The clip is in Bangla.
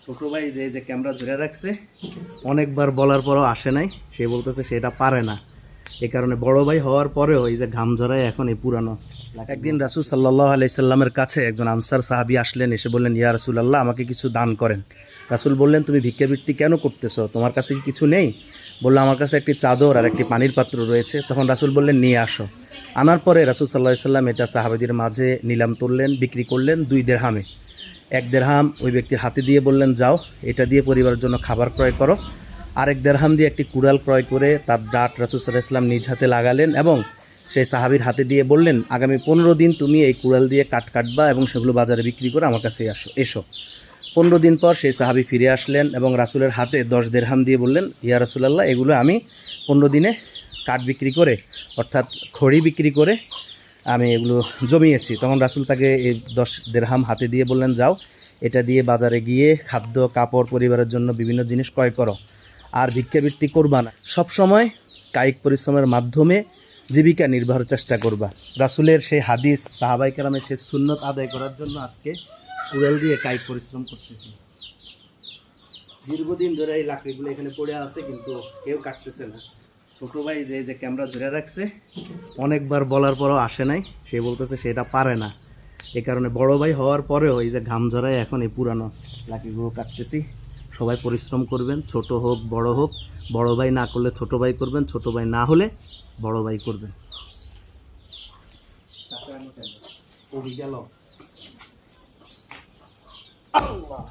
ছোট ভাই যে ক্যামেরা ধরে রাখছে, অনেকবার বলার পরও আসে নাই। সে বলতেছে সেটা পারে না, এই কারণে বড় ভাই হওয়ার পরেও এই যে ঘাম ঝরায় এখন এই পুরানো। একদিন রাসূল সাল্লাল্লাহু আলাইহি সাল্লামের কাছে একজন আনসার সাহাবী আসলেন, এসে বললেন, ইয়া রাসূলুল্লাহ, আমাকে কিছু দান করেন। রাসূল বললেন, তুমি ভিক্ষাবৃত্তি কেন করতেছো? তোমার কাছে কি কিছু নেই? বললো, আমার কাছে একটি চাদর আর একটি পানির পাত্র রয়েছে। তখন রাসূল বললেন, নিয়ে আসো। আনার পরে রাসূল সাল্লাল্লাহু আলাইহি সাল্লাম এটা সাহাবীদের মাঝে নিলাম তুললেন, বিক্রি করলেন 2 দিরহামে। 1 দিরহাম ওই ব্যক্তির হাতে দিয়ে বললেন, যাও, এটা দিয়ে পরিবারের জন্য খাবার ক্রয় করো। আরেক দিরহাম দিয়ে একটি কুড়াল ক্রয় করে তার ডাট রাসূল সাল্লাল্লাহু আলাইহি সাল্লাম নিজ হাতে লাগালেন এবং সেই সাহাবীর হাতে দিয়ে বললেন, আগামী 15 দিন তুমি এই কুড়াল দিয়ে কাটবা এবং সেগুলো বাজারে বিক্রি করে আমার কাছে এসো। 15 দিন পর সেই সাহাবী ফিরে আসলেন এবং রাসূলের হাতে 10 দিরহাম দিয়ে বললেন, ইয়া রাসূলুল্লাহ, এগুলো আমি 15 দিনে কাঠ বিক্রি করে, অর্থাৎ খড়ি বিক্রি করে আমি এগুলো জমিয়েছি। তখন রাসূল তাকে এই 10 দিরহাম হাতে দিয়ে বললেন, যাও, এটা দিয়ে বাজারে গিয়ে খাদ্য, কাপড়, পরিবারের জন্য বিভিন্ন জিনিস ক্রয় করো, আর ভিক্ষাবৃত্তি করবা না। সবসময় কায়িক পরিশ্রমের মাধ্যমে জীবিকা নির্বাহের চেষ্টা করবা। রাসূলের সেই হাদিস, সাহাবায়ে কেরামের সেই সুন্নত আদায় করার জন্য আজকে কুড়াল দিয়ে কায়িক পরিশ্রম করতেছি। দীর্ঘদিন ধরে এই লাকড়িগুলো এখানে পড়ে আছে, কিন্তু কেউ কাটতেছে না। ছোট ভাই যে ক্যামেরা ধরে রাখছে, অনেকবার বলার পরও আসে নাই। সে বলতেছে সেটা পারে না, এই কারণে বড় ভাই হওয়ার পরেও এই যে ঘাম ঝরায় এখন এই পুরানো লাকড়িগুলো কাটতেছি। সবাই পরিশ্রম করবেন, ছোট হোক বড় হোক। বড় ভাই না করলে ছোট ভাই করবেন, ছোট ভাই না হলে বড় ভাই করবেন। গেল আল্লাহ।